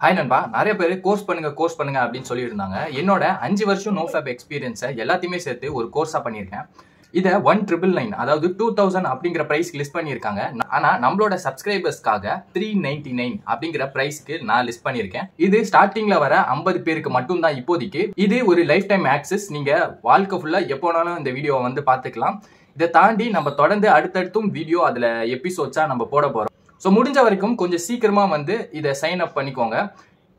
Hi நண்பா, நிறைய பேர் கோர்ஸ் பண்ணுங்க அப்படின்னு சொல்லியிருந்தாங்க. என்னோட 5 வருஷம் நோஃபேப் எக்ஸ்பீரியன்ஸை எல்லாத்தையுமே சேர்த்து ஒரு கோர்ஸா பண்ணியிருக்கேன். இதை 1999 அதாவது 2000 அப்படிங்கிற பிரைஸ்க்கு லிஸ்ட் பண்ணியிருக்காங்க. ஆனா நம்மளோட சப்ஸ்கிரைபர்ஸ்க்காக 399 அப்படிங்கிற பிரைஸ்க்கு நான் லிஸ்ட் பண்ணியிருக்கேன். இது ஸ்டார்டிங்ல வர 50 பேருக்கு மட்டும் தான் இப்போதைக்கு. இது ஒரு லைஃப் டைம் ஆக்சஸ். நீங்க வாழ்க்கை ஃபுல்லா எப்போனாலும் இந்த வீடியோவை வந்து பார்த்துக்கலாம். இதை தாண்டி நம்ம தொடர்ந்து அடுத்தடுத்தும் வீடியோ அதுல எபிசோட்ஸா நம்ம போட போறோம். ஸோ முடிஞ்ச வரைக்கும் கொஞ்சம் சீக்கிரமா வந்து இதை சைன் அப் பண்ணிக்கோங்க.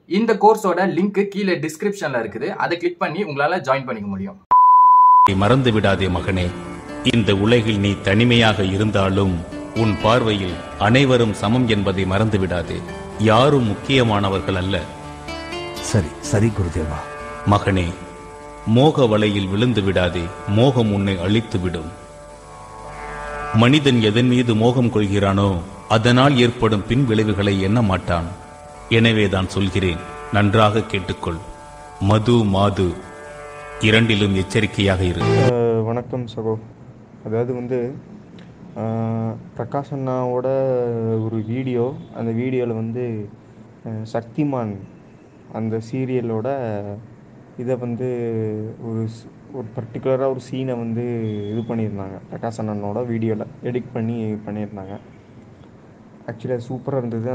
இந்த கோர்ஸோட லிங்க் கீழே டிஸ்கிரிப்ஷன்ல இருக்குது. அதை கிளிக் பண்ணி உங்களால ஜாயின் பண்ணிக்க முடியும். மறந்து விடாதே மகனே, இந்த உலகில் நீ தனிமையாக இருந்தாலும் உன் பார்வையில் அனைவரும் சமம் என்பதை மறந்து விடாதே. யாரும் முக்கியமானவர்கள் அல்ல. சரி சரி குருதேவா. மகனே, மோக வலையில் விழுந்து விடாதே. மோகம் உன்னை அழித்து விடும். மனிதன் எதன் மீது மோகம் கொள்கிறானோ அதனால் ஏற்படும் பின் விளைவுகளை எண்ண மாட்டான். எனவேதான் சொல்கிறேன், நன்றாக கேட்டுக்கொள். மது மாது இரண்டிலும் எச்சரிக்கையாக இரு. வணக்கம் சகோ. அதாவது வந்து பிரகாஷ் அண்ணாவோட ஒரு வீடியோ, அந்த வீடியோவில் வந்து சக்திமான் அந்த சீரியலோட இதை வந்து ஒரு பர்டிகுலராக ஒரு சீனை வந்து இது பண்ணியிருந்தாங்க. பிரகாஷ் அண்ணனோட வீடியோவில் எடிட் பண்ணி பண்ணியிருந்தாங்க. ஆக்சுவலாக சூப்பராக இருந்தது.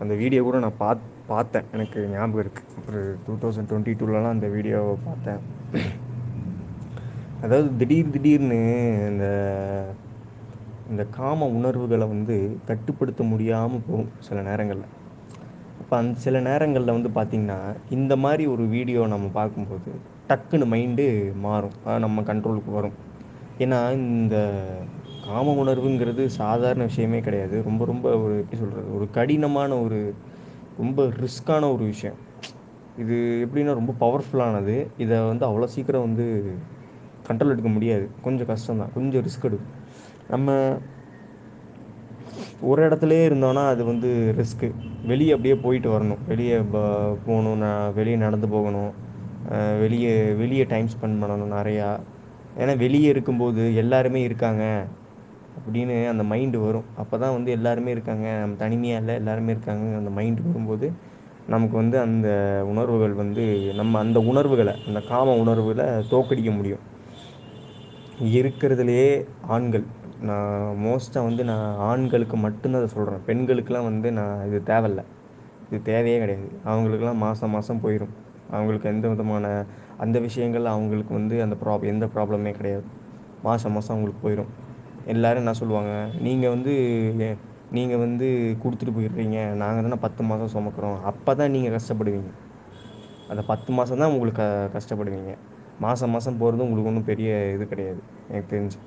அந்த வீடியோ கூட நான் பார்த்தேன், எனக்கு ஞாபகம் இருக்குது. ஒரு 2022 அந்த வீடியோவை பார்த்தேன். அதாவது திடீர்னு இந்த காம உணர்வுகளை வந்து கட்டுப்படுத்த முடியாமல் போகும் சில நேரங்களில். அப்போ சில நேரங்களில் வந்து பார்த்திங்கன்னா இந்த மாதிரி ஒரு வீடியோ நம்ம பார்க்கும்போது டக்குன்னு மைண்டு மாறும், நம்ம கண்ட்ரோலுக்கு வரும். ஏன்னா இந்த காம உணர்வுங்கிறது சாதாரண விஷயமே கிடையாது. ரொம்ப ரொம்ப ஒரு எப்படி சொல்கிறது, ஒரு கடினமான ஒரு ரொம்ப ரிஸ்க்கான ஒரு விஷயம். இது எப்படின்னா ரொம்ப பவர்ஃபுல்லானது. இதை வந்து அவ்வளோ சீக்கிரம் வந்து கண்ட்ரோல் எடுக்க முடியாது. கொஞ்சம் கஷ்டம்தான், கொஞ்சம் ரிஸ்க் எடுக்கும். நம்ம ஒரு இடத்துலையே இருந்தோன்னா அது வந்து ரிஸ்க்கு. வெளியே அப்படியே போயிட்டு வரணும், வெளியே போகணும், வெளியே நடந்து போகணும், வெளியே டைம் ஸ்பெண்ட் பண்ணணும் நிறையா. ஏன்னா வெளியே இருக்கும்போது எல்லாருமே இருக்காங்க அப்படின்னு அந்த மைண்டு வரும். அப்போ தான் வந்து எல்லாருமே இருக்காங்க, நம்ம தனிமையாக இல்லை, எல்லாருமே இருக்காங்க, அந்த மைண்டு வரும்போது நமக்கு வந்து அந்த உணர்வுகள் வந்து நம்ம அந்த உணர்வுகளை, அந்த காம உணர்வுகளை தோக்கடிக்க முடியும். இருக்கிறதுலையே ஆண்கள், நான் மோஸ்ட்டாக வந்து நான் ஆண்களுக்கு மட்டும்தான் அதை சொல்கிறேன். பெண்களுக்கெலாம் வந்து நான் இது தேவையில்லை, இது தேவையே கிடையாது. அவங்களுக்கெல்லாம் மாதம் போயிடும். அவங்களுக்கு எந்த விதமான அந்த விஷயங்கள் அவங்களுக்கு வந்து அந்த எந்த ப்ராப்ளமே கிடையாது. மாதம் அவங்களுக்கு போயிடும். எல்லோரும் என்ன சொல்லுவாங்க, நீங்கள் வந்து கொடுத்துட்டு போயிடுறீங்க, நாங்கள் தானே 10 மாதம் சுமக்கிறோம். அப்போ தான் நீங்கள் கஷ்டப்படுவீங்க. அந்த 10 மாதம் தான் உங்களுக்கு கஷ்டப்படுவீங்க. மாதம் போகிறது உங்களுக்கு ஒன்றும் பெரிய இது கிடையாது. எனக்கு தெரிஞ்சு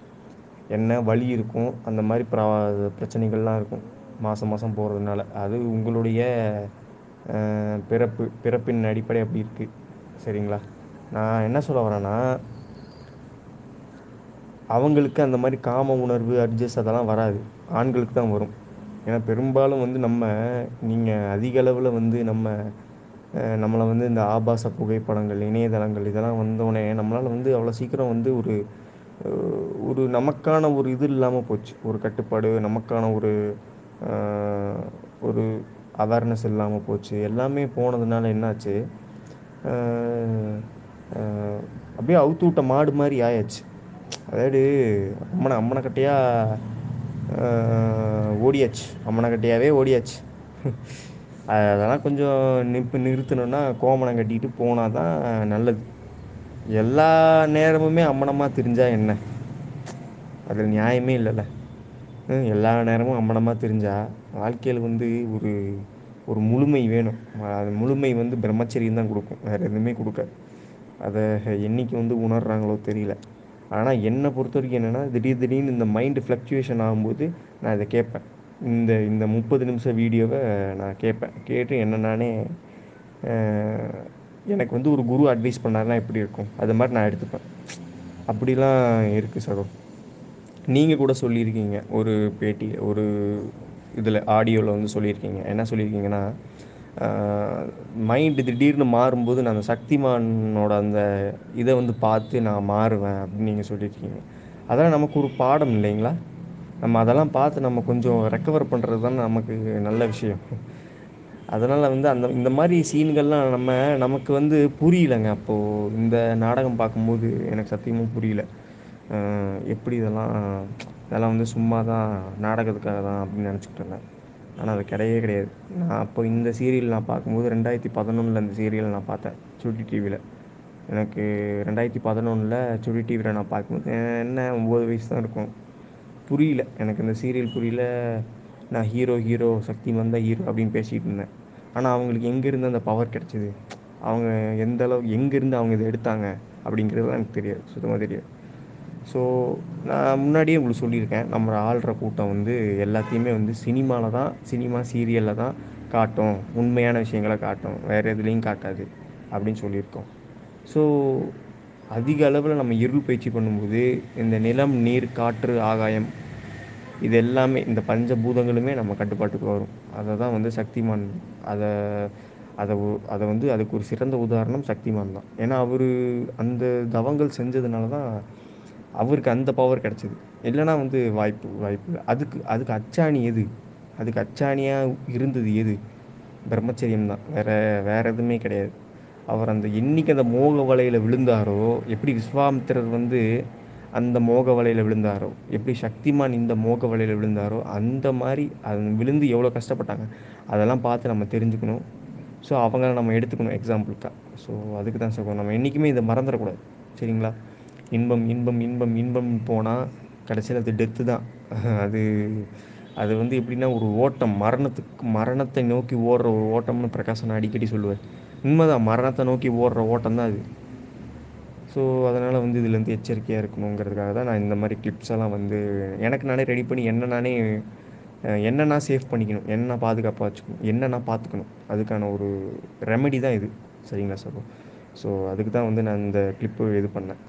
என்ன வலி இருக்கும், அந்த மாதிரி பிரச்சனைகள்லாம் இருக்கும் மாதம் போகிறதுனால. அது உங்களுடைய பிறப்பின் அடிப்படை அப்படி இருக்குது. சரிங்களா? நான் என்ன சொல்ல வரேன்னா, அவங்களுக்கு அந்த மாதிரி காம உணர்வு அட்ஜஸ்ட் அதெல்லாம் வராது, ஆண்களுக்கு தான் வரும். ஏன்னா பெரும்பாலும் வந்து நீங்கள் அதிக அளவில் வந்து நம்மளை வந்து இந்த ஆபாச புகைப்படங்கள், இணையதளங்கள் இதெல்லாம் வந்தோடனே நம்மளால் வந்து அவ்வளோ சீக்கிரம் வந்து ஒரு நமக்கான ஒரு இது இல்லாமல் போச்சு. ஒரு கட்டுப்பாடு, நமக்கான ஒரு அவேர்னஸ் இல்லாமல் போச்சு. எல்லாமே போனதுனால என்னாச்சு, அப்படியே அவுத்து விட்ட மாடு மாதிரி ஆயாச்சு. அதாவது அம்மனைக்கட்டையாக ஓடியாச்சு, அம்மனைக்கட்டையாகவே ஓடியாச்சு. அதெல்லாம் கொஞ்சம் நிறுத்தணுன்னா கோமணம் கட்டிட்டு போனால் தான் நல்லது. எல்லா நேரமுமே அம்மனமாக தெரிஞ்சால் என்ன, அதில் நியாயமே இல்லைல்ல. எல்லா நேரமும் அம்மனமாக தெரிஞ்சால் வாழ்க்கையில் வந்து ஒரு முழுமை வேணும். அது முழுமை வந்து பிரம்மச்சரியம் தான் கொடுக்கும், வேறு எதுவுமே கொடுக்காது. அதை என்றைக்கு வந்து உணர்கிறாங்களோ தெரியல. ஆனால் என்னை பொறுத்த வரைக்கும் என்னென்னா, திடீர்னு இந்த மைண்டு ஃப்ளக்சுவேஷன் ஆகும்போது நான் இதை கேட்பேன். இந்த 30 நிமிஷம் வீடியோவை நான் கேட்டு என்ன நானே எனக்கு வந்து ஒரு குரு அட்வைஸ் பண்ணாருன்னா எப்படி இருக்கும், அது மாதிரி நான் எடுத்துப்பேன். அப்படிலாம் இருக்குது சகோ. நீங்கள் கூட சொல்லியிருக்கீங்க ஒரு பேட்டி, ஒரு இதில் ஆடியோவில் வந்து சொல்லியிருக்கீங்க. என்ன சொல்லியிருக்கீங்கன்னா, மைண்டு திடீர்னு மாறும்போது நான் அந்த சக்திமானோட அந்த இதை வந்து பார்த்து நான் மாறுவேன் அப்படின்னு நீங்கள் சொல்லியிருக்கீங்க. அதெல்லாம் நமக்கு ஒரு பாடம் இல்லைங்களா? நம்ம அதெல்லாம் பார்த்து நம்ம கொஞ்சம் ரெக்கவர் பண்ணுறது தான் நமக்கு நல்ல விஷயம். அதனால் வந்து இந்த மாதிரி சீன்கள்லாம் நமக்கு வந்து புரியலைங்க. அப்போது இந்த நாடகம் பார்க்கும்போது எனக்கு சத்தியமாக புரியல. எப்படி இதெல்லாம் வந்து சும்மா தான், நாடகத்துக்காக தான் அப்படின்னு நினச்சிக்கிட்டு இருந்தேன். ஆனால் அது கிடையவே கிடையாது. நான் அப்போ இந்த சீரியல் நான் பார்க்கும்போது 2011 இந்த சீரியல் நான் பார்த்தேன் சுட்டி டிவியில். எனக்கு 2011 சுட்டி டிவியில் நான் பார்க்கும்போது என்ன 9 வயசு தான் இருக்கும். புரியல எனக்கு இந்த சீரியல் புரியல. நான் ஹீரோ சக்திமான் தான் ஹீரோ அப்படின்னு பேசிகிட்டு இருந்தேன். ஆனால் அவங்களுக்கு எங்கேருந்து அந்த பவர் கிடச்சிது, அவங்க எந்த அளவு எங்கேருந்து அவங்க இதை எடுத்தாங்க அப்படிங்கிறது எனக்கு தெரியாது, சுத்தமாக தெரியாது. ஸோ நான் முன்னாடியே உங்களுக்கு சொல்லியிருக்கேன், நம்ம ஆள்ற கூட்டம் வந்து எல்லாத்தையுமே வந்து சினிமா சீரியலில் தான் காட்டும், உண்மையான விஷயங்களை காட்டும், வேறு எதுலேயும் காட்டாது அப்படின்னு சொல்லியிருக்கோம். ஸோ அதிக அளவில் நம்ம இருள் பயிற்சி பண்ணும்போது இந்த நிலம், நீர், காற்று, ஆகாயம் இது எல்லாமே, இந்த பஞ்சபூதங்களுமே நம்ம கட்டுப்பாட்டுக்கு வரும். அதை தான் வந்து சக்திமான், அதை அதை வந்து அதுக்கு ஒரு சிறந்த உதாரணம் சக்திமான் தான். ஏன்னா அவர் அந்த தவங்கள் செஞ்சதுனால தான் அவருக்கு அந்த பவர் கிடச்சிது. இல்லைனா வந்து வாய்ப்பு இல்லை. அதுக்கு அச்சாணி எது, அதுக்கு அச்சாணியாக இருந்தது எது? பிரம்மச்சரியம் தான். வேறு எதுவுமே கிடையாது. அவர் என்னைக்கு அந்த மோக வலையில் விழுந்தாரோ, எப்படி விஸ்வாமித்திரர் வந்து அந்த மோக வலையில் விழுந்தாரோ, எப்படி சக்திமான் இந்த மோக வலையில் விழுந்தாரோ, அந்த மாதிரி அது விழுந்து எவ்வளோ கஷ்டப்பட்டாங்க அதெல்லாம் பார்த்து நம்ம தெரிஞ்சுக்கணும். ஸோ அவங்கள நம்ம எடுத்துக்கணும் எக்ஸாம்பிளுக்காக. ஸோ அதுக்கு தான் சொல்லுவோம், நம்ம என்றைக்குமே இதை மறந்துடக்கூடாது. சரிங்களா? இன்பம் இன்பம் இன்பம் இன்பம் போனால் கடைசியில் அது டெத்து தான். அது அது வந்து எப்படின்னா ஒரு ஓட்டம், மரணத்தை நோக்கி ஓடுற ஒரு ஓட்டம்னு பிரகாசன் அடிக்கடி சொல்லுவார். உண்மைதான், மரணத்தை நோக்கி ஓடுற ஓட்டம் தான் அது. ஸோ அதனால் வந்து இதுலேருந்து எச்சரிக்கையாக இருக்கணுங்கிறதுக்காக தான் நான் இந்த மாதிரி கிளிப்ஸ் எல்லாம் வந்து எனக்கு நானே ரெடி பண்ணி என்ன நான் சேஃப் பண்ணிக்கணும், என்ன நான் பாதுகாப்பாக வச்சுக்கணும், என்ன நான் பார்த்துக்கணும், அதுக்கான ஒரு ரெமெடி தான் இது. சரிங்களா சார்? ஸோ அதுக்கு தான் வந்து நான் இந்த கிளிப்பு இது பண்ணேன்.